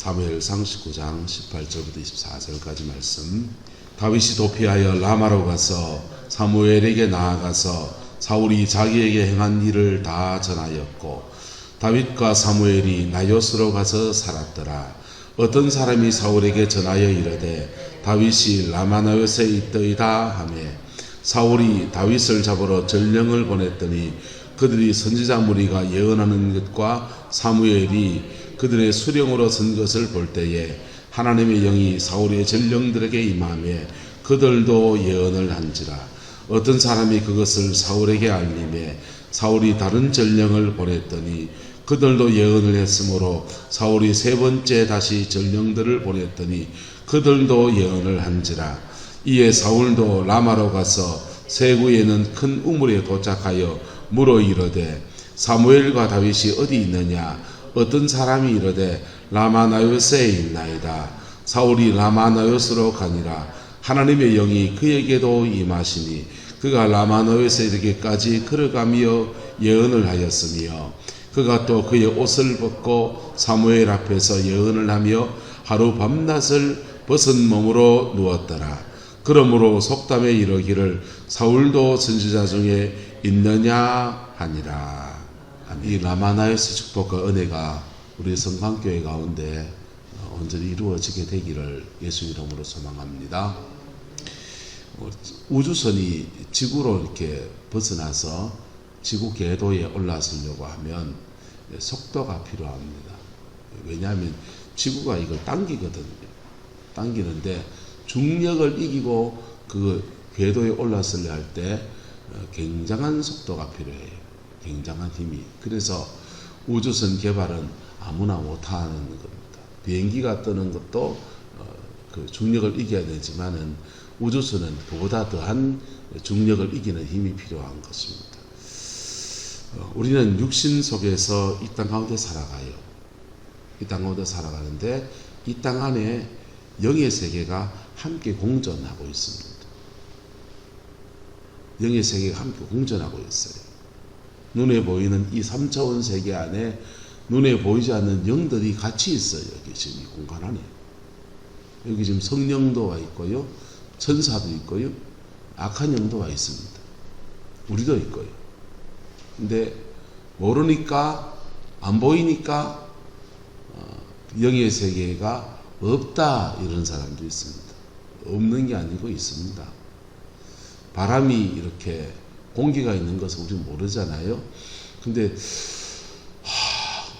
사무엘상 19장 18절부터 24절까지 말씀. 다윗이 도피하여 라마로 가서 사무엘에게 나아가서 사울이 자기에게 행한 일을 다 전하였고, 다윗과 사무엘이 나요스로 가서 살았더라. 어떤 사람이 사울에게 전하여 이르되 다윗이 라마나요스에 있더이다 하매, 사울이 다윗을 잡으러 전령을 보냈더니 그들이 선지자 무리가 예언하는 것과 사무엘이 그들의 수령으로 선 것을 볼 때에 하나님의 영이 사울의 전령들에게 임하며 그들도 예언을 한지라. 어떤 사람이 그것을 사울에게 알림해 사울이 다른 전령을 보냈더니 그들도 예언을 했으므로 사울이 세 번째 다시 전령들을 보냈더니 그들도 예언을 한지라. 이에 사울도 라마로 가서 세구에는 큰 우물에 도착하여 물어 이르되 사무엘과 다윗이 어디 있느냐? 어떤 사람이 이르되 라마나요스에 있나이다. 사울이 라마나요스로 가니라. 하나님의 영이 그에게도 임하시니 그가 라마나요스에 이르기까지 걸어가며 예언을 하였으며, 그가 또 그의 옷을 벗고 사무엘 앞에서 예언을 하며 하루 밤낮을 벗은 몸으로 누웠더라. 그러므로 속담에 이르기를 사울도 선지자 중에 있느냐 하니라. 이 라마나요스 축복과 은혜가 우리 성강교회 가운데 온전히 이루어지게 되기를 예수 이름으로 소망합니다. 우주선이 지구로 이렇게 벗어나서 지구 궤도에 올라서려고 하면 속도가 필요합니다. 왜냐하면 지구가 이걸 당기거든요. 당기는데 중력을 이기고 그 궤도에 올라서려 할 때 굉장한 속도가 필요해요. 굉장한 힘이. 그래서 우주선 개발은 아무나 못하는 겁니다. 비행기가 뜨는 것도 그 중력을 이겨야 되지만은 우주선은 그보다 더한 중력을 이기는 힘이 필요한 것입니다. 우리는 육신 속에서 이 땅 가운데 살아가요. 이 땅 가운데 살아가는데 이 땅 안에 영의 세계가 함께 공존하고 있습니다. 영의 세계가 함께 공존하고 있어요. 눈에 보이는 이 3차원 세계 안에 눈에 보이지 않는 영들이 같이 있어요. 여기 지금 이 공간 안에. 여기 지금 성령도 와 있고요. 천사도 있고요. 악한 영도 와 있습니다. 우리도 있고요. 근데 모르니까, 안 보이니까 영의 세계가 없다 이런 사람도 있습니다. 없는 게 아니고 있습니다. 바람이 이렇게 공기가 있는 것을 우리는 모르잖아요. 근데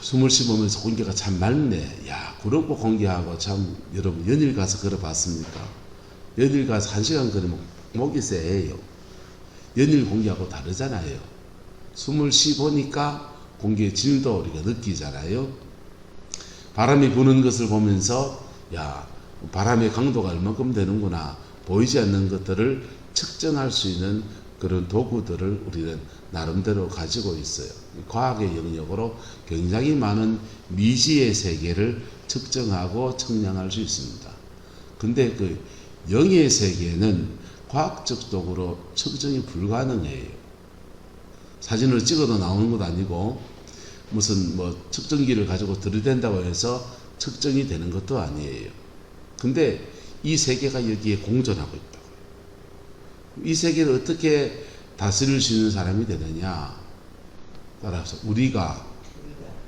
숨을 쉬면서 공기가 참 맑네. 야, 그런 공기하고 참 여러분 연일 가서 걸어봤습니까? 연일 가서 1시간 걸으면 목이 쎄해요. 연일 공기하고 다르잖아요. 숨을 쉬보니까 공기의 질도 우리가 느끼잖아요. 바람이 부는 것을 보면서 야, 바람의 강도가 얼마큼 되는구나. 보이지 않는 것들을 측정할 수 있는 그런 도구들을 우리는 나름대로 가지고 있어요. 과학의 영역으로 굉장히 많은 미지의 세계를 측정하고 측량할 수 있습니다. 근데 그 영의 세계는 과학적으로 측정이 불가능해요. 사진을 찍어도 나오는 것도 아니고 무슨 측정기를 가지고 들이댄다고 해서 측정이 되는 것도 아니에요. 근데 이 세계가 여기에 공존하고 있다고요. 이 세계를 어떻게 다스릴 수 있는 사람이 되느냐? 따라서 우리가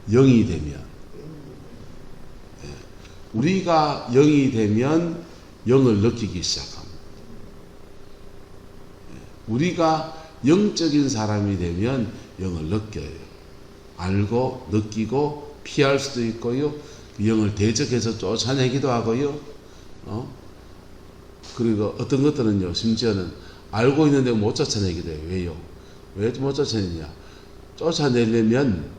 영이 되면, 우리가 영이 되면 영을 느끼기 시작합니다. 우리가 영적인 사람이 되면 영을 느껴요. 알고 느끼고 피할 수도 있고요. 영을 대적해서 쫓아내기도 하고요. 그리고 어떤 것들은요, 심지어는 알고 있는데 못 쫓아내기도 해요. 왜요? 왜 못 쫓아내냐? 쫓아내려면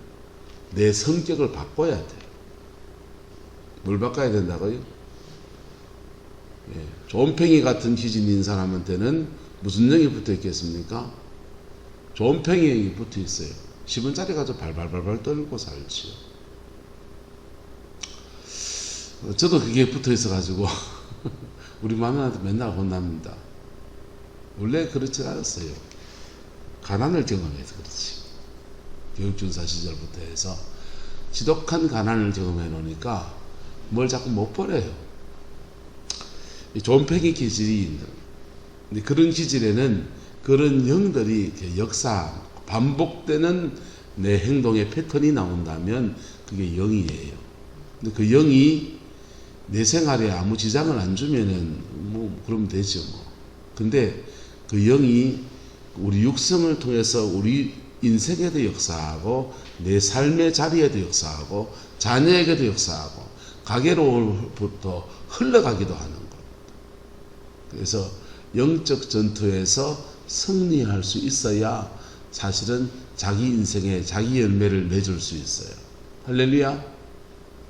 내 성격을 바꿔야 돼. 뭘 바꿔야 된다고요? 존팽이 같은 기질인 사람한테는 무슨 영이 붙어 있겠습니까? 존팽이 영이 붙어 있어요. 10원짜리 가지고 발발발발 떨고 살지요. 저도 그게 붙어 있어가지고 우리 마누라한테 맨날 혼납니다. 원래 그렇지 않았어요. 가난을 경험해서 그렇지. 교육준사 시절부터 해서 지독한 가난을 경험해 놓으니까 뭘 자꾸 못 버려요. 존폐기 기질이 있는. 근데 그런 기질에는 그런 영들이 역사, 반복되는 내 행동의 패턴이 나온다면 그게 영이에요. 근데 그 영이 내 생활에 아무 지장을 안 주면은 그러면 되죠 뭐. 근데 그 영이 우리 육성을 통해서 우리 인생에도 역사하고 내 삶의 자리에도 역사하고 자녀에게도 역사하고 가게로부터 흘러가기도 하는 것. 그래서 영적 전투에서 승리할 수 있어야 사실은 자기 인생에 자기 열매를 맺을 수 있어요. 할렐루야.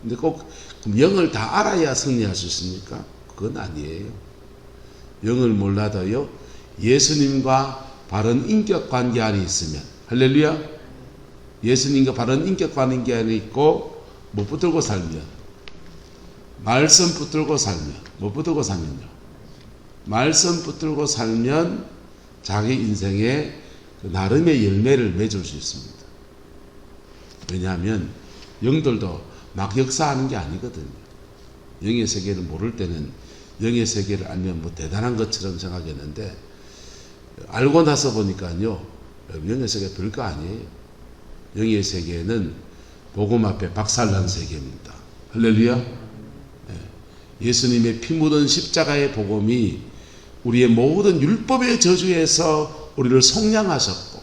근데 꼭 영을 다 알아야 승리할 수 있습니까? 그건 아니에요. 영을 몰라도요, 예수님과 바른 인격 관계 안에 있으면, 할렐루야. 예수님과 바른 인격 관계 안에 있고 못 붙들고 살면, 말씀 붙들고 살면, 못 붙들고 살면요, 말씀 붙들고 살면 자기 인생에 나름의 열매를 맺을 수 있습니다. 왜냐하면 영들도 막 역사하는 게 아니거든요. 영의 세계를 모를 때는 영의 세계를 알면 뭐 대단한 것처럼 생각했는데, 알고 나서 보니까요, 영의 세계 별거 아니에요. 영의 세계는 복음 앞에 박살난 세계입니다. 할렐루야. 예수님의 피 묻은 십자가의 복음이 우리의 모든 율법의 저주에서 우리를 속량하셨고,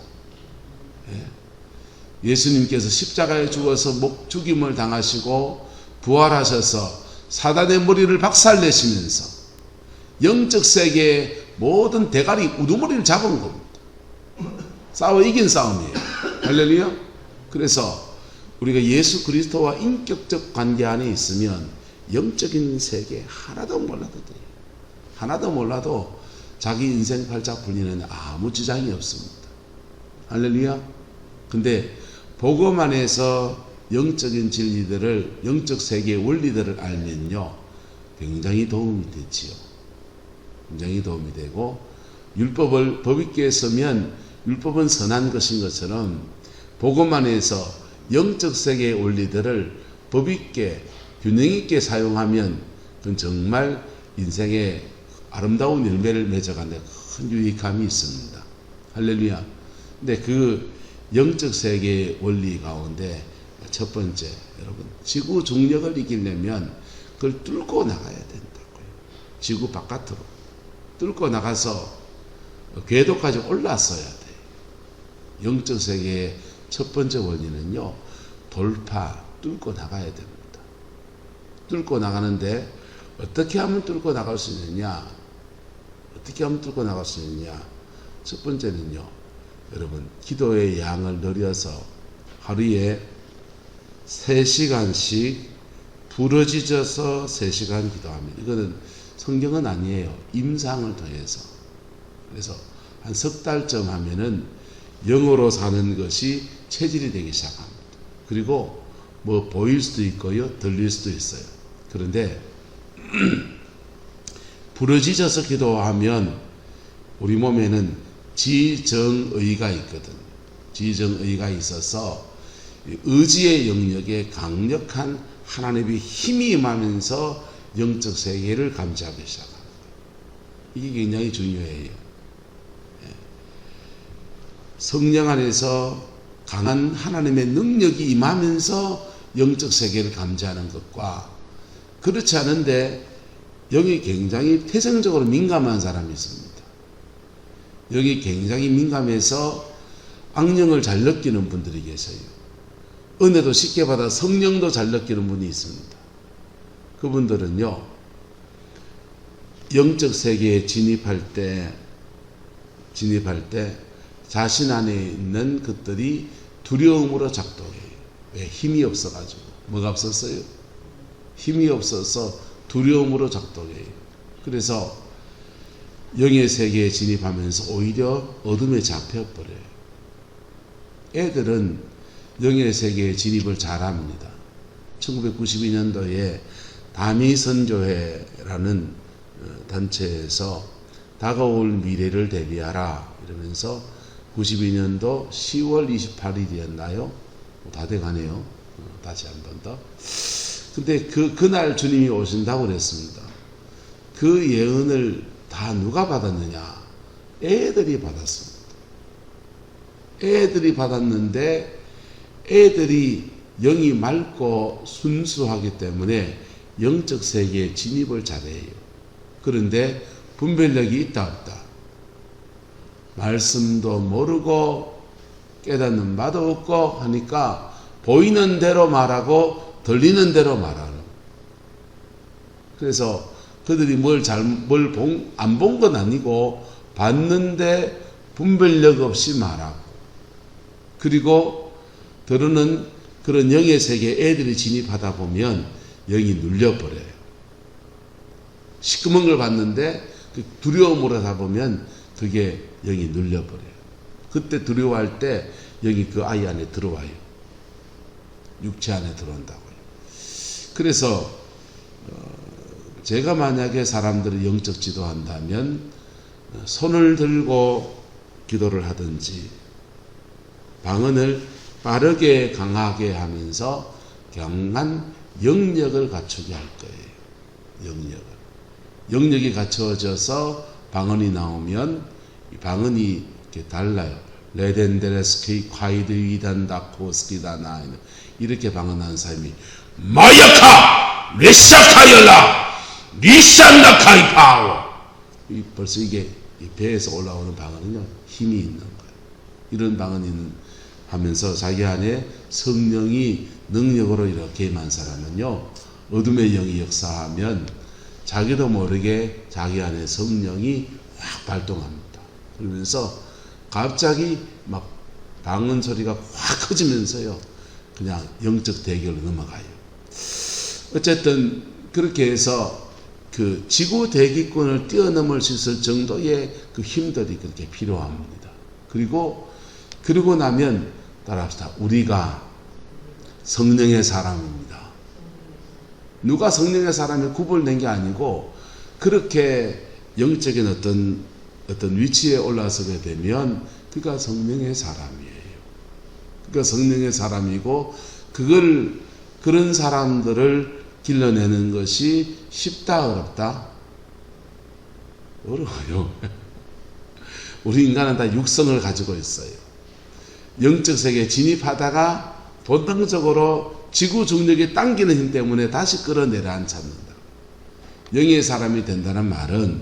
예수님께서 십자가에 죽어서 목죽임을 당하시고 부활하셔서 사단의 머리를 박살내시면서 영적 세계의 모든 대가리 우두머리를 잡은 겁니다. 싸워 이긴 싸움이에요. 할렐루야. 그래서 우리가 예수 그리스도와 인격적 관계 안에 있으면 영적인 세계 하나도 몰라도 돼요. 하나도 몰라도 자기 인생 팔자 풀리는 아무 지장이 없습니다. 할렐루야. 근데 복음 안에서 영적인 진리들을, 영적 세계의 원리들을 알면요, 굉장히 도움이 되지요. 굉장히 도움이 되고, 율법을 법 있게 쓰면 율법은 선한 것인 것처럼 복음 안에서 영적 세계의 원리들을 법 있게, 균형 있게 사용하면 그건 정말 인생의 아름다운 열매를 맺어가는 데 큰 유익함이 있습니다. 할렐루야. 근데 그 영적 세계의 원리 가운데 첫 번째, 여러분, 지구 중력을 이기려면 그걸 뚫고 나가야 된다고요. 지구 바깥으로 뚫고 나가서 궤도까지 올랐어야 돼요. 영적 세계의 첫 번째 원리는요, 돌파, 뚫고 나가야 됩니다. 뚫고 나가는데 어떻게 하면 뚫고 나갈 수 있느냐? 어떻게 하면 뚫고 나갈 수 있느냐? 첫 번째는요, 여러분, 기도의 양을 늘려서 하루에 3시간씩 부러지져서 3시간 기도합니다. 이거는 성경은 아니에요. 임상을 통해서. 그래서 한 석 달쯤 하면은 영으로 사는 것이 체질이 되기 시작합니다. 그리고 뭐 보일 수도 있고요, 들릴 수도 있어요. 그런데 부러지져서 기도하면 우리 몸에는 지정의가 있거든요. 지정의가 있어서 의지의 영역에 강력한 하나님의 힘이 임하면서 영적 세계를 감지하기 시작합니다. 이게 굉장히 중요해요. 성령 안에서 강한 하나님의 능력이 임하면서 영적 세계를 감지하는 것과, 그렇지 않은데 영이 굉장히 태생적으로 민감한 사람이 있습니다. 영이 굉장히 민감해서 악령을 잘 느끼는 분들이 계세요. 은혜도 쉽게 받아 성령도 잘 느끼는 분이 있습니다. 그분들은요, 영적 세계에 진입할 때 자신 안에 있는 것들이 두려움으로 작동해요. 왜? 힘이 없어가지고. 뭐가 없었어요? 힘이 없어서 두려움으로 작동해요. 그래서 영의 세계에 진입하면서 오히려 어둠에 잡혀버려요. 애들은 영의 세계에 진입을 잘합니다. 1992년도에 다미선교회라는 단체에서 다가올 미래를 대비하라 이러면서 92년도 10월 28일이었나요? 다 돼가네요. 다시 한 번 더. 근데 그날 주님이 오신다고 그랬습니다. 그 예언을 다 누가 받았느냐? 애들이 받았습니다. 애들이 받았는데 애들이 영이 맑고 순수하기 때문에 영적 세계에 진입을 잘해요. 그런데 분별력이 있다 없다? 말씀도 모르고 깨닫는 바도 없고 하니까 보이는 대로 말하고 들리는 대로 말하는. 그래서 그들이 안 본 건 아니고 봤는데 분별력 없이 말하고, 그리고 들으는 그런 영의 세계에 애들이 진입하다 보면 영이 눌려버려요. 시커먼 걸 봤는데 두려움으로 하다 보면 그게 영이 눌려버려요. 그때 두려워할 때 영이 그 아이 안에 들어와요. 육체 안에 들어온다고요. 그래서 제가 만약에 사람들을 영적 지도한다면 손을 들고 기도를 하든지 방언을 빠르게 강하게 하면서 강한 영력을 갖추게 할 거예요. 영력이 갖추어져서 방언이 나오면 이 방언이 이렇게 달라요. 레덴데레스케이 콰이드 위단다코스키다나 이렇게 방언하는 사람이 마야카 레샤카열라 리산나카이파워, 벌써 이게 배에서 올라오는 방언은요 힘이 있는 거예요. 이런 방언이 하면서 자기 안에 성령이 능력으로 이렇게 임한 사람은요, 어둠의 영이 역사하면 자기도 모르게 자기 안에 성령이 확 발동합니다. 그러면서 갑자기 막 방언 소리가 확 커지면서요, 그냥 영적 대결로 넘어가요. 어쨌든 그렇게 해서 그 지구 대기권을 뛰어넘을 수 있을 정도의 그 힘들이 그렇게 필요합니다. 그리고 나면 따라합시다. 우리가 성령의 사람입니다. 누가 성령의 사람이 구분된 게 아니고, 그렇게 영적인 어떤 위치에 올라서게 되면 그가 성령의 사람이에요. 그가 성령의 사람이고, 그런 사람들을 길러내는 것이 쉽다 어렵다? 어려워요. 우리 인간은 다 육성을 가지고 있어요. 영적 세계에 진입하다가 본능적으로 지구 중력이 당기는 힘 때문에 다시 끌어내려 앉혀놓는다. 영의 사람이 된다는 말은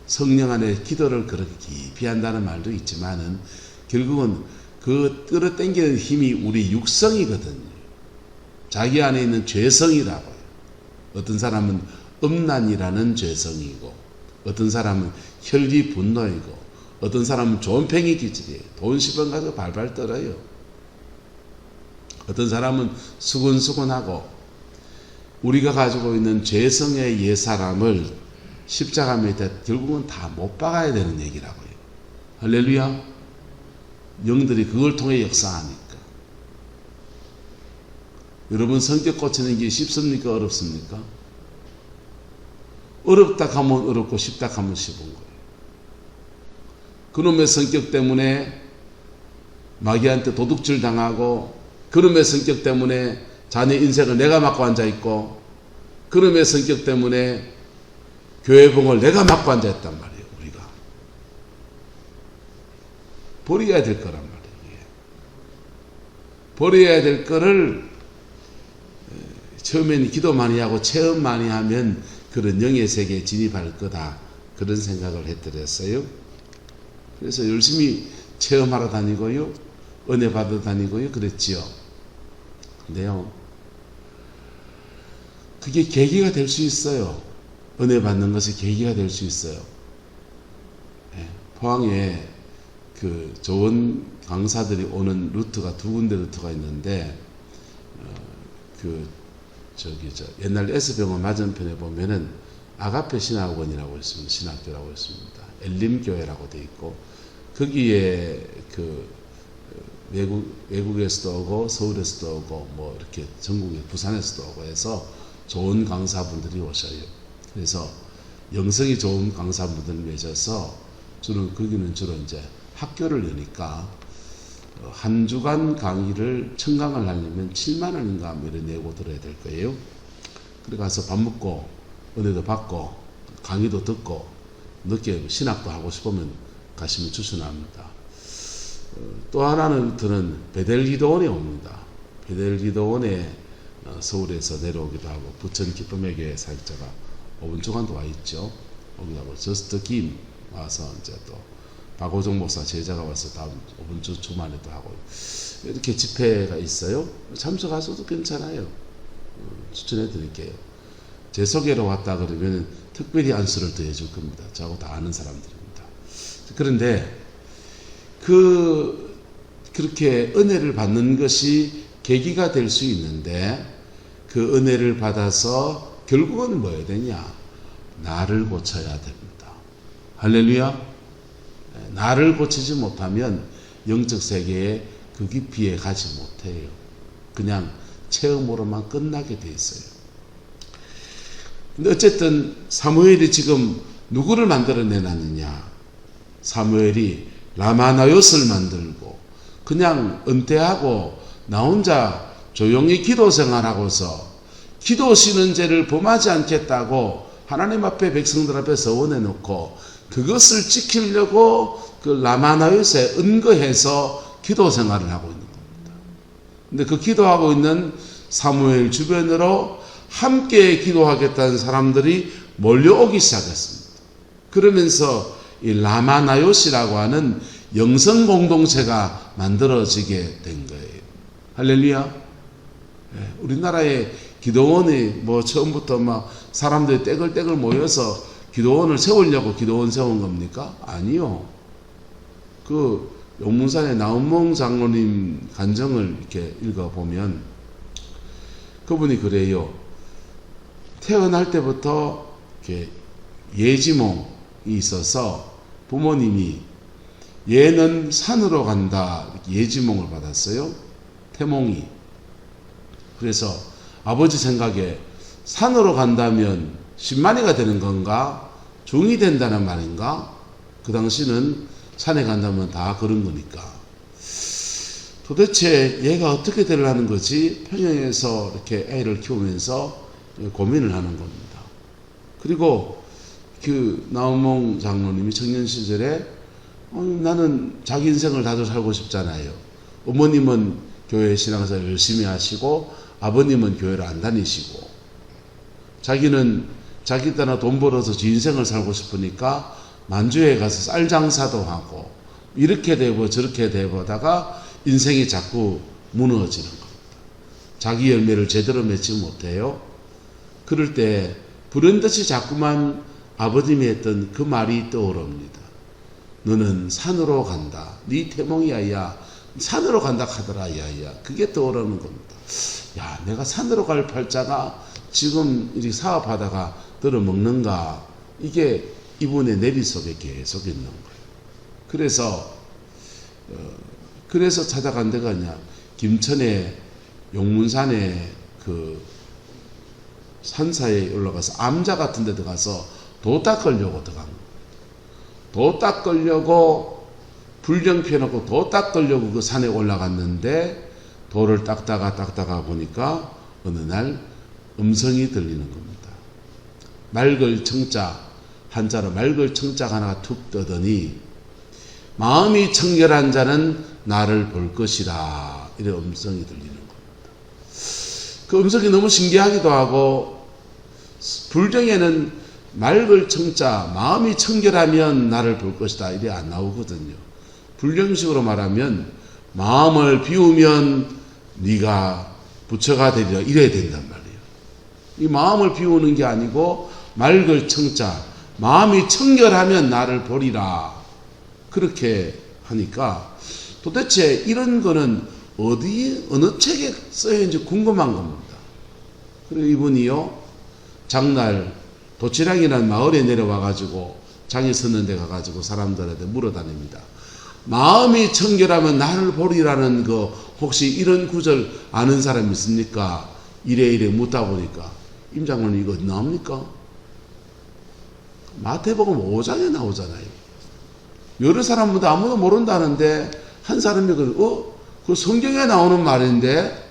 성령 안에 기도를 그렇게 깊이 한다는 말도 있지만은 결국은 그 끌어당기는 힘이 우리 육성이거든요. 자기 안에 있는 죄성이라고요. 어떤 사람은 음란이라는 죄성이고, 어떤 사람은 혈기 분노이고, 어떤 사람은 존팽이 기질이에요. 돈 10원 가지고 발발 떨어요. 어떤 사람은 수근수근하고, 우리가 가지고 있는 죄성의 옛사람을 십자가 밑에 결국은 다 못 박아야 되는 얘기라고요. 할렐루야. 영들이 그걸 통해 역사하니까. 여러분, 성격 고치는 게 쉽습니까? 어렵습니까? 어렵다 하면 어렵고 쉽다 하면 쉬운 거예요. 그놈의 성격 때문에 마귀한테 도둑질 당하고, 그놈의 성격 때문에 자네 인생을 내가 맡고 앉아있고, 그놈의 성격 때문에 교회봉을 내가 맡고 앉아있단 말이에요. 우리가 버려야 될 거란 말이에요. 버려야 될 거를 처음에는 기도 많이 하고 체험 많이 하면 그런 영의 세계에 진입할 거다, 그런 생각을 해드렸어요. 그래서 열심히 체험하러 다니고요, 은혜 받아 다니고요, 그랬지요. 근데요, 그게 계기가 될 수 있어요. 은혜 받는 것이 계기가 될 수 있어요. 포항에 그 좋은 강사들이 오는 루트가 두 군데 루트가 있는데, 옛날 S병원 맞은편에 보면은 아가페 신학원이라고 있습니다. 신학교라고 있습니다. 엘림교회라고 돼 있고, 거기에 외국에서도 오고 서울에서도 오고 뭐 이렇게 전국에 부산에서도 오고 해서 좋은 강사분들이 오셔요. 그래서 영성이 좋은 강사분들 맺어서 거기는 주로 이제 학교를 여니까 한 주간 강의를 청강을 하려면 7만 원인가 뭐 이런 내고 들어야 될 거예요. 그래 가서 밥 먹고 은혜도 받고 강의도 듣고 늦게 신학도 하고 싶으면 가시면 추천합니다. 또 하나는 저는 베델기도원에 옵니다. 베델기도원에 서울에서 내려오기도 하고 부천 기쁨의 교회 사역자가 5분 주간도 와 있죠. 오기도 하고 저스트 김 와서 이제 또 박호정 목사 제자가 와서 다음 5분 주말에도 하고 이렇게 집회가 있어요. 참석하셔도 괜찮아요. 추천해 드릴게요. 제 소개로 왔다 그러면 특별히 안수를 더 해줄 겁니다. 저하고 다 아는 사람들입니다. 그런데 그렇게 은혜를 받는 것이 계기가 될 수 있는데 그 은혜를 받아서 결국은 뭐 해야 되냐? 나를 고쳐야 됩니다. 할렐루야. 나를 고치지 못하면 영적 세계에 그 깊이에 가지 못해요. 그냥 체험으로만 끝나게 돼 있어요. 근데 어쨌든 사무엘이 지금 누구를 만들어내놨느냐? 사무엘이 라마나요스를 만들고 그냥 은퇴하고 나 혼자 조용히 기도 생활하고서 기도 쉬는 죄를 범하지 않겠다고 하나님 앞에 백성들 앞에 서원해 놓고 그것을 지키려고 그 라마나요스에 은거해서 기도 생활을 하고 있는 겁니다. 근데 그 기도하고 있는 사무엘 주변으로 함께 기도하겠다는 사람들이 몰려오기 시작했습니다. 그러면서 이 라마나요시라고 하는 영성 공동체가 만들어지게 된 거예요. 할렐루야. 우리나라의 기도원이 뭐 처음부터 막 사람들이 떼글떼글 모여서 기도원을 세우려고 기도원 세운 겁니까? 아니요. 그 용문산의 나은몽 장로님 간정을 이렇게 읽어보면 그분이 그래요. 태어날 때부터 이렇게 예지몽이 있어서 부모님이 얘는 산으로 간다 이렇게 예지몽을 받았어요. 태몽이. 그래서 아버지 생각에 산으로 간다면 10만이가 되는 건가? 중이 된다는 말인가? 그 당시는 산에 간다면 다 그런 거니까. 도대체 얘가 어떻게 되려는 거지? 평양에서 이렇게 애를 키우면서 고민을 하는 겁니다. 그리고 그 나은몽 장로님이 청년 시절에 나는 자기 인생을 다들 살고 싶잖아요. 어머님은 교회 신앙생활 열심히 하시고 아버님은 교회를 안 다니시고 자기는 자기 따라 돈 벌어서 지 인생을 살고 싶으니까 만주에 가서 쌀 장사도 하고 이렇게 되고 저렇게 되고다가 인생이 자꾸 무너지는 겁니다. 자기 열매를 제대로 맺지 못해요. 그럴 때 불현듯이 자꾸만 아버님이 했던 그 말이 떠오릅니다. 너는 산으로 간다. 네 태몽이야. 야. 산으로 간다 하더라. 야야. 그게 떠오르는 겁니다. 야, 내가 산으로 갈 팔자가 지금 이렇게 사업하다가 들어먹는가? 이게 이분의 내리 속에 계속 있는 거예요. 그래서 찾아간 데가 아니야. 김천의 용문산에 그 산사에 올라가서 암자 같은 데 들어가서 도 닦으려고 들어간 거예요. 도 닦으려고 불경 펴놓고 도 닦으려고 그 산에 올라갔는데 도를 닦다가 보니까 어느 날 음성이 들리는 겁니다. 맑을 청자, 한자로 맑을 청자가 하나가 툭 뜨더니 마음이 청결한 자는 나를 볼 것이라 이런 음성이 들리는 겁니다. 그 음성이 너무 신기하기도 하고 불경에는 맑을 청자, 마음이 청결하면 나를 볼 것이다 이래 안 나오거든요. 불경식으로 말하면 마음을 비우면 네가 부처가 되리라 이래야 된단 말이에요. 이 마음을 비우는 게 아니고 맑을 청자, 마음이 청결하면 나를 보리라 그렇게 하니까 도대체 이런 거는 어느 책에 써있는지 궁금한 겁니다. 그리고 이분이요 장날 도치량이라는 마을에 내려와가지고 장이 섰는 데 가가지고 사람들한테 물어다닙니다. 마음이 청결하면 나를 보리라는 거 혹시 이런 구절 아는 사람 있습니까? 이래 묻다 보니까 임 장로님 이거 나옵니까? 마태복음 5장에 나오잖아요. 여러 사람보다 아무도 모른다는데 한 사람이 그 성경에 나오는 말인데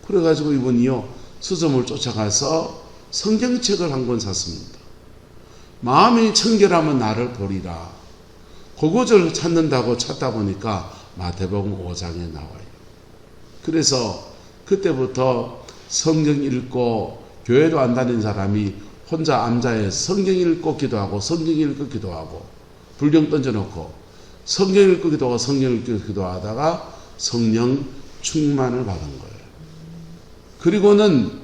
그래가지고 이분이요 서점을 쫓아가서 성경책을 한 권 샀습니다. 마음이 청결하면 나를 보리라. 그것을 찾는다고 찾다 보니까 마태복음 5장에 나와요. 그래서 그때부터 성경 읽고 교회도 안 다닌 사람이 혼자 암자에 성경 읽고 기도하고 성경 읽고 기도하고 불경 던져놓고 성경 읽고 기도하고 성경 읽고 기도하다가 성령 충만을 받은 거예요. 그리고는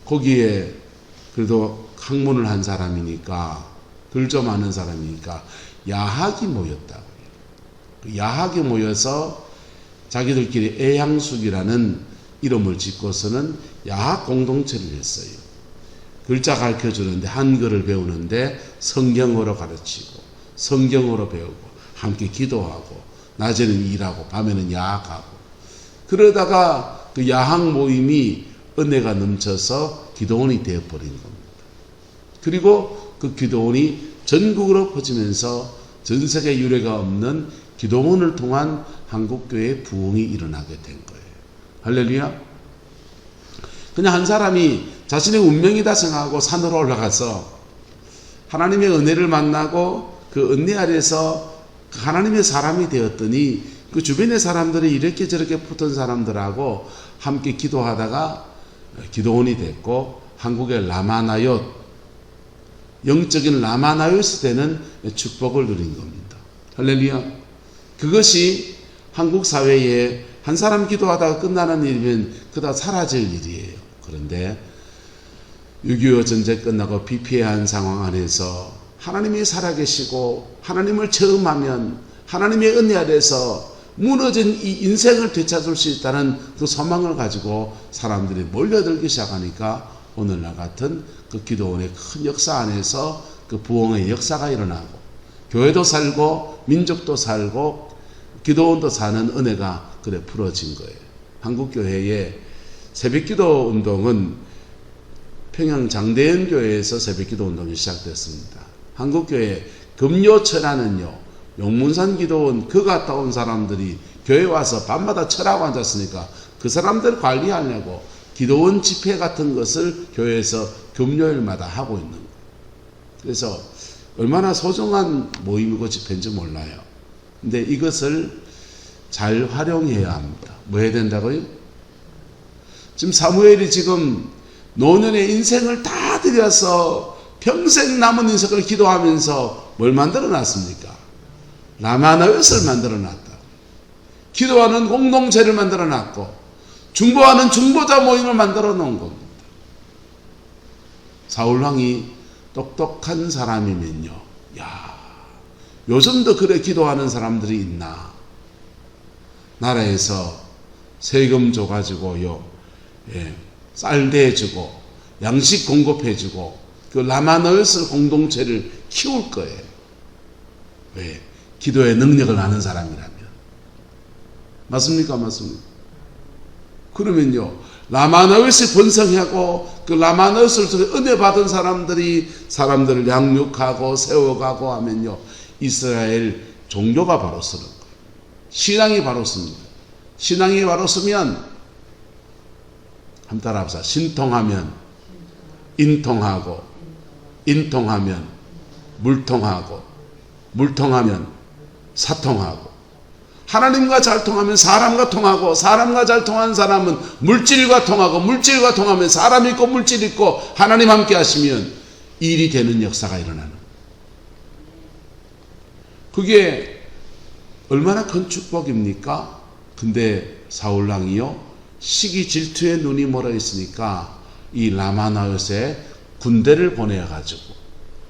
거기에 그래도 학문을 한 사람이니까 글 좀 아는 사람이니까 야학이 모였다고요. 그 야학이 모여서 자기들끼리 애향숙이라는 이름을 짓고서는 야학 공동체를 했어요. 글자 가르쳐 주는데 한글을 배우는데 성경어로 가르치고 성경어로 배우고 함께 기도하고 낮에는 일하고 밤에는 야학하고 그러다가 그 야학 모임이 은혜가 넘쳐서 기도원이 되어버린 겁니다. 그리고 그 기도원이 전국으로 퍼지면서 전 세계 유례가 없는 기도원을 통한 한국교회의 부흥이 일어나게 된 거예요. 할렐루야. 그냥 한 사람이 자신의 운명이다 생각하고 산으로 올라가서 하나님의 은혜를 만나고 그 은혜 아래서 하나님의 사람이 되었더니 그 주변의 사람들이 이렇게 저렇게 붙은 사람들하고 함께 기도하다가 기도원이 됐고 한국의 라마나얏 영적인 라마나얏이 되는 축복을 누린 겁니다. 할렐루야. 그것이 한국 사회에 한 사람 기도하다가 끝나는 일이면 그다 사라질 일이에요. 그런데 6.25 전쟁 끝나고 비피해한 상황 안에서 하나님이 살아계시고 하나님을 체험하면 하나님의 은혜 아래서 무너진 이 인생을 되찾을 수 있다는 그 소망을 가지고 사람들이 몰려들기 시작하니까 오늘날 같은 그 기도원의 큰 역사 안에서 그 부흥의 역사가 일어나고 교회도 살고 민족도 살고 기도원도 사는 은혜가 그래 풀어진 거예요. 한국교회의 새벽기도 운동은 평양 장대현 교회에서 새벽기도 운동이 시작됐습니다. 한국교회 금요철야는요 용문산 기도원 그 갔다 온 사람들이 교회 와서 밤마다 철하고 앉았으니까 그 사람들 관리하려고 기도원 집회 같은 것을 교회에서 금요일마다 하고 있는 거예요. 그래서 얼마나 소중한 모임이고 집회인지 몰라요. 근데 이것을 잘 활용해야 합니다. 뭐 해야 된다고요? 지금 사무엘이 지금 노년의 인생을 다 들여서 평생 남은 인생을 기도하면서 뭘 만들어 놨습니까? 라마나얏을 만들어 놨다. 기도하는 공동체를 만들어 놨고 중보하는 중보자 모임을 만들어 놓은 겁니다. 사울왕이 똑똑한 사람이면요. 야, 요즘도 그래 기도하는 사람들이 있나? 나라에서 세금 줘가지고요, 쌀 대주고 양식 공급해주고 그 라마나얏 공동체를 키울 거예요. 왜? 기도의 능력을 아는 사람이라면. 맞습니까? 맞습니까? 그러면요, 라마나얏이 번성하고 그 라마나얏을 통해 은혜 받은 사람들이 사람들을 양육하고 세워가고 하면요, 이스라엘 종교가 바로 서는 거예요. 신앙이 바로 섭니다. 신앙이 바로 서면 한번 따라합시다. 신통하면 인통하고, 인통하면 물통하고, 물통하면 사통하고, 하나님과 잘 통하면 사람과 통하고, 사람과 잘 통하는 사람은 물질과 통하고, 물질과 통하면 사람 있고 물질 있고 하나님 함께 하시면 일이 되는 역사가 일어나는. 그게 얼마나 큰 축복입니까? 근데 사울왕이요, 시기 질투에 눈이 멀어 있으니까 이 라마나얏에 군대를 보내가지고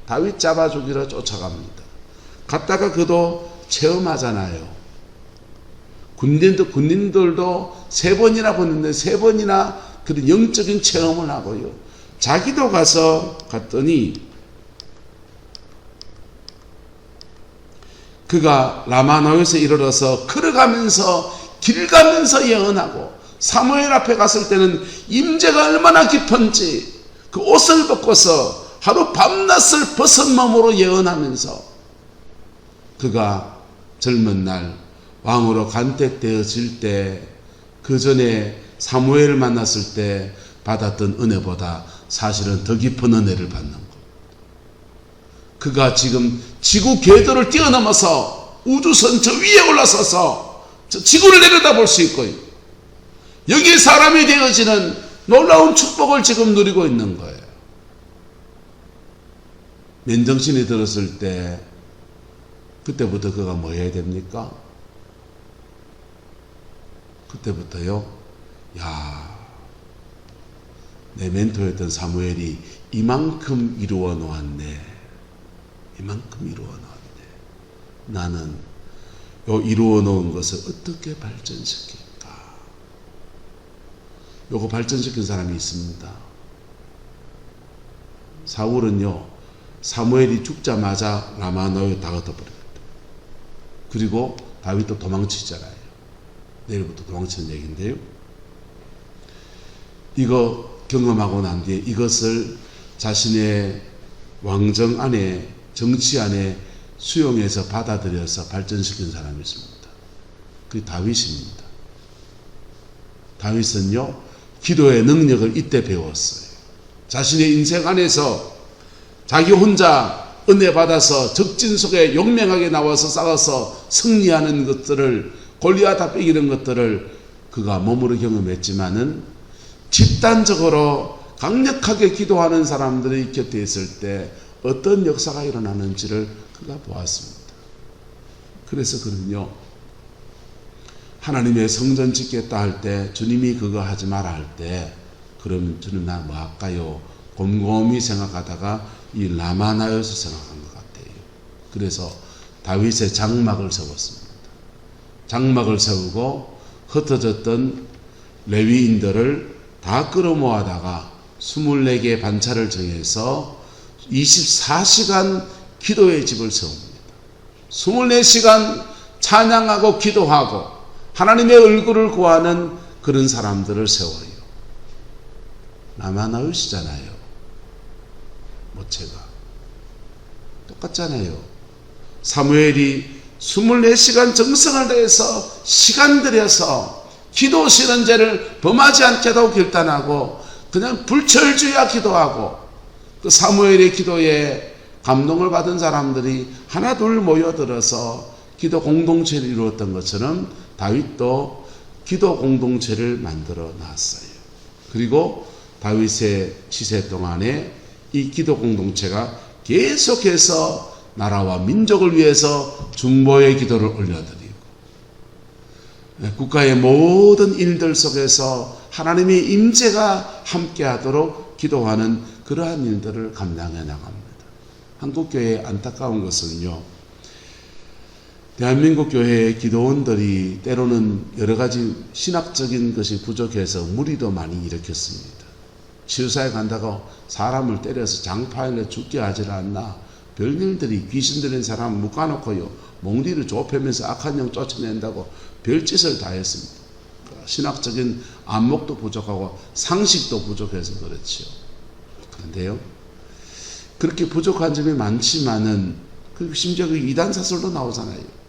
다윗 잡아주기로 쫓아갑니다. 갔다가 그도 체험하잖아요. 군인들도 3번이나 보냈는데 3번이나 그런 영적인 체험을 하고요. 자기도 갔더니 그가 라마나얏에 이르러서 걸어가면서 길 가면서 예언하고, 사무엘 앞에 갔을 때는 임재가 얼마나 깊은지 그 옷을 벗고서 하루 밤낮을 벗은 몸으로 예언하면서 그가 젊은 날 왕으로 간택되어질 때, 그 전에 사무엘을 만났을 때 받았던 은혜보다 사실은 더 깊은 은혜를 받는 것. 그가 지금 지구 궤도를 뛰어넘어서 우주선 저 위에 올라서서 저 지구를 내려다볼 수 있고요. 여기에 사람이 되어지는 놀라운 축복을 지금 누리고 있는 거예요. 맨정신이 들었을 때 그때부터 그가 뭐 해야 됩니까? 그때부터요. 야, 내 멘토였던 사무엘이 이만큼 이루어 놓았네. 이만큼 이루어 놓았네. 나는 요 이루어 놓은 것을 어떻게 발전시킬까? 요거 발전시킨 사람이 있습니다. 사울은요, 사무엘이 죽자마자 라마나에 다 걷어버립니다. 그리고 다윗도 도망치잖아요. 내일부터 도망치는 얘기인데요. 이거 경험하고 난 뒤에 이것을 자신의 왕정 안에, 정치 안에 수용해서 받아들여서 발전시킨 사람이 있습니다. 그게 다윗입니다. 다윗은요, 기도의 능력을 이때 배웠어요. 자신의 인생 안에서 자기 혼자 은혜 받아서 적진 속에 용맹하게 나와서 싸워서 승리하는 것들을, 골리앗 앞에 이기는 것들을 그가 몸으로 경험했지만은 집단적으로 강력하게 기도하는 사람들이 곁에 있을 때 어떤 역사가 일어나는지를 그가 보았습니다. 그래서 그는요, 하나님의 성전 짓겠다 할 때, 주님이 그거 하지 마라 할 때, 그러면 주님 나 뭐 할까요? 곰곰이 생각하다가 이 라마나요스 생각한 것 같아요. 그래서 다윗의 장막을 세웠습니다. 장막을 세우고 흩어졌던 레위인들을 다 끌어모아다가 24개의 반차를 정해서 24시간 기도의 집을 세웁니다. 24시간 찬양하고 기도하고 하나님의 얼굴을 구하는 그런 사람들을 세워요. 라마나요시잖아요. 모체가 똑같잖아요. 사무엘이 24시간 정성을 다해서 시간 들여서 기도 실현제를 범하지 않게도 결단하고 그냥 불철주야 기도하고 그 사무엘의 기도에 감동을 받은 사람들이 하나 둘 모여들어서 기도 공동체를 이루었던 것처럼 다윗도 기도 공동체를 만들어 놨어요. 그리고 다윗의 시세 동안에 이 기도 공동체가 계속해서 나라와 민족을 위해서 중보의 기도를 올려드리고 국가의 모든 일들 속에서 하나님의 임재가 함께하도록 기도하는 그러한 일들을 감당해 나갑니다. 한국교회의 안타까운 것은요, 대한민국 교회의 기도원들이 때로는 여러 가지 신학적인 것이 부족해서 무리도 많이 일으켰습니다. 치유사에 간다고 사람을 때려서 장파일에 죽게 하질 않나, 별일들이 귀신 들린 사람 묶어놓고요, 몽디를 좁히면서 악한 영 쫓아낸다고 별짓을 다 했습니다. 신학적인 안목도 부족하고 상식도 부족해서 그렇지요. 그런데요, 그렇게 부족한 점이 많지만은 심지어 그 이단 사설도 나오잖아요.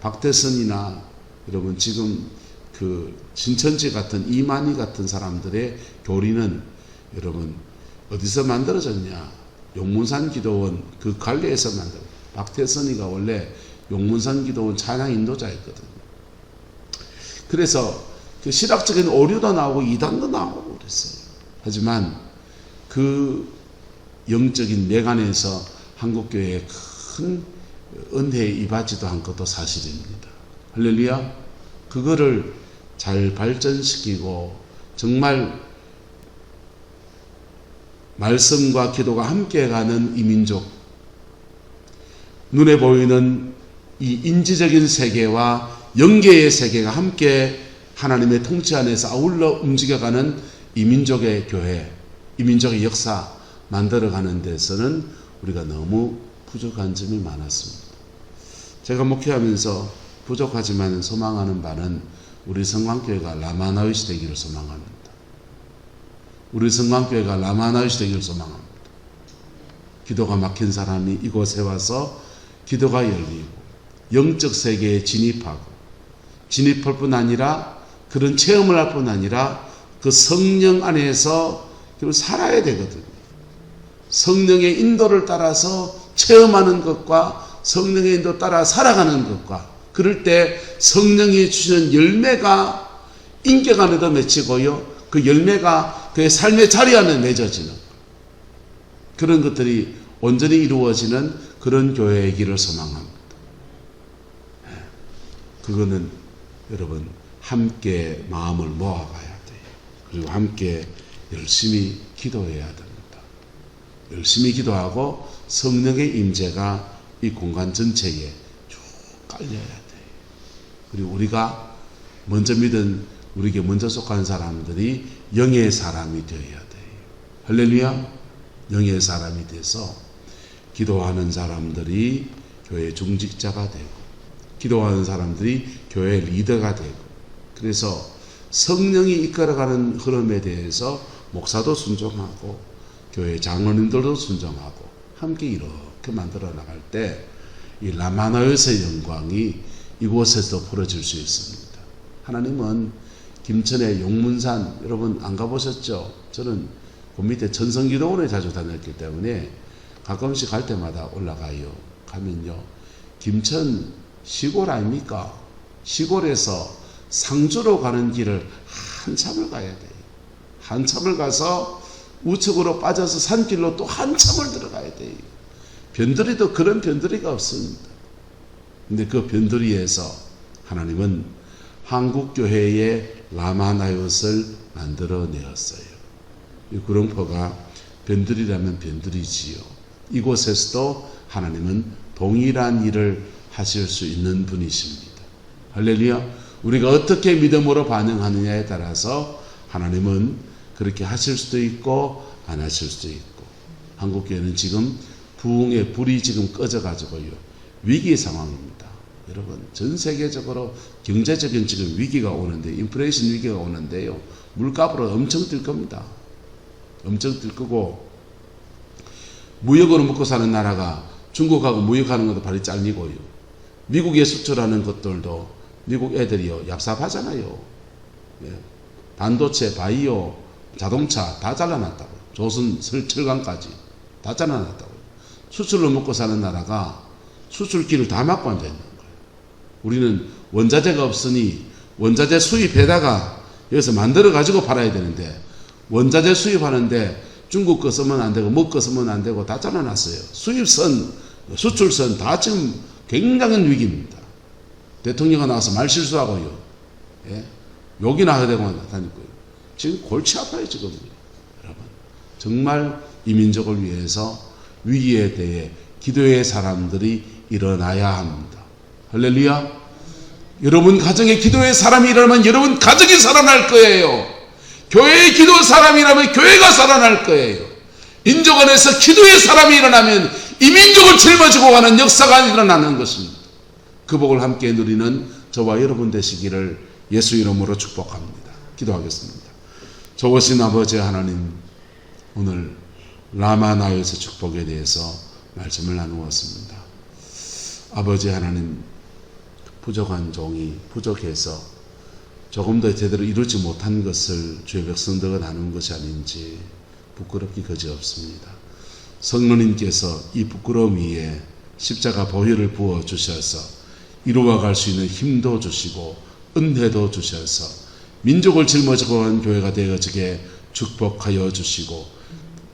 박태선이나 여러분 지금 그 신천지 같은 이만희 같은 사람들의 교리는 여러분 어디서 만들어졌냐? 용문산 기도원 그 관리에서 만들어. 박태선이가 원래 용문산 기도원 찬양 인도자였거든요. 그래서 그 신학적인 오류도 나오고 이단도 나오고 그랬어요. 하지만 그 영적인 내관에서 한국교회에 큰 은혜에 입하지도 않고도 사실입니다. 할렐루야. 그거를 잘 발전시키고 정말 말씀과 기도가 함께 가는 이 민족, 눈에 보이는 이 인지적인 세계와 영계의 세계가 함께 하나님의 통치 안에서 아울러 움직여가는 이 민족의 교회, 이 민족의 역사 만들어가는 데서는 우리가 너무 부족한 점이 많았습니다. 제가 목회하면서 부족하지만 소망하는 바는 우리 성광교회가 라마나요시 되기를 소망합니다. 우리 성광교회가 라마나요시 되기를 소망합니다. 기도가 막힌 사람이 이곳에 와서 기도가 열리고 영적 세계에 진입할 뿐 아니라 그런 체험을 할 뿐 아니라 그 성령 안에서 살아야 되거든요. 성령의 인도를 따라서 체험하는 것과 성령의 인도 따라 살아가는 것과, 그럴 때 성령이 주시는 열매가 인격 안에도 맺히고요, 그 열매가 그의 삶의 자리 안에 맺어지는 그런 것들이 온전히 이루어지는 그런 교회의 길을 소망합니다. 그거는 여러분 함께 마음을 모아가야 돼요. 그리고 함께 열심히 기도해야 됩니다. 열심히 기도하고 성령의 임재가 이 공간 전체에 쭉 깔려야 돼요. 그리고 우리가 먼저 믿은, 우리에게 먼저 속한 사람들이 영의 사람이 되어야 돼요. 할렐루야. 영의 사람이 돼서 기도하는 사람들이 교회 중직자가 되고, 기도하는 사람들이 교회 리더가 되고, 그래서 성령이 이끌어가는 흐름에 대해서 목사도 순종하고 교회 장로님들도 순종하고 함께 이렇게 만들어 나갈 때 이 라마나요스의 영광이 이곳에서 풀어질 수 있습니다. 하나님은 김천의 용문산, 여러분 안 가보셨죠? 저는 그 밑에 전성기도원에 자주 다녔기 때문에 가끔씩 갈 때마다 올라가요. 가면요, 김천 시골 아닙니까? 시골에서 상주로 가는 길을 한참을 가야 돼요. 한참을 가서 우측으로 빠져서 산길로 또 한참을 들어가야 돼요. 변두리도 그런 변두리가 없습니다. 근데 그 변두리에서 하나님은 한국교회의 라마나요스를 만들어내었어요. 이 구룡포가 변두리라면 변두리지요. 이곳에서도 하나님은 동일한 일을 하실 수 있는 분이십니다. 할렐루야. 우리가 어떻게 믿음으로 반응하느냐에 따라서 하나님은 그렇게 하실 수도 있고 안 하실 수도 있고, 한국교회는 지금 부흥의 불이 지금 꺼져가지고요, 위기 상황입니다. 여러분, 전 세계적으로 경제적인 지금 위기가 오는데, 인플레이션 위기가 오는데요, 물값으로 엄청 뛸 겁니다. 엄청 뛸 거고, 무역으로 먹고 사는 나라가 중국하고 무역하는 것도 발이 잘리고요, 미국에 수출하는 것들도 미국 애들이요 얍삽하잖아요. 예. 반도체, 바이오, 자동차 다 잘라놨다고. 조선, 철강까지 다 잘라놨다고. 수출로 먹고 사는 나라가 수출기를 다 막고 앉아있는 거예요. 우리는 원자재가 없으니 원자재 수입해다가 여기서 만들어 가지고 팔아야 되는데, 원자재 수입하는데 중국 거 쓰면 안 되고 뭐 거 쓰면 안 되고 다 잘라놨어요. 수입선, 수출선 다 지금 굉장한 위기입니다. 대통령이 나와서 말 실수하고요, 예? 욕이나 하게 되고 다니고요. 지금 골치 아파요 지금. 여러분, 정말 이 민족을 위해서 위기에 대해 기도의 사람들이 일어나야 합니다. 할렐루야. 여러분 가정에 기도의 사람이 일어나면 여러분 가정이 살아날 거예요. 교회의 기도 사람이라면 교회가 살아날 거예요. 민족 안에서 기도의 사람이 일어나면 이 민족을 짊어지고 가는 역사가 일어나는 것입니다. 그 복을 함께 누리는 저와 여러분 되시기를 예수 이름으로 축복합니다. 기도하겠습니다. 좋으신 아버지 하나님, 오늘 라마나요스 축복에 대해서 말씀을 나누었습니다. 아버지 하나님, 부족한 종이 부족해서 조금 더 제대로 이루지 못한 것을 주의 백성들과 나눈 것이 아닌지 부끄럽기 그지없습니다. 성령님께서 이 부끄러움 위에 십자가 보혈을 부어 주셔서 이루어갈 수 있는 힘도 주시고 은혜도 주셔서 민족을 짊어지고 가는 교회가 되어지게 축복하여 주시고,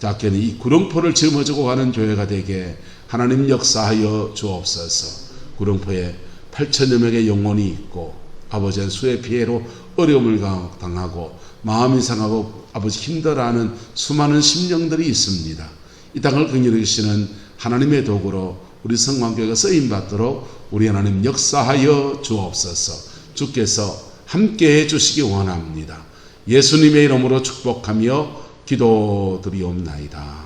작게는 이 구룡포를 짊어지고 가는 교회가 되게 하나님 역사하여 주옵소서. 구룡포에 8천여 명의 영혼이 있고 아버지의 수해 피해로 어려움을 당하고 마음이 상하고 아버지 힘들어하는 수많은 심령들이 있습니다. 이 땅을 긍휼히 여기시는 하나님의 도구로 우리 성광교회가 쓰임받도록 우리 하나님 역사하여 주옵소서. 주께서 함께해 주시기 원합니다. 예수님의 이름으로 축복하며 기도드리옵나이다.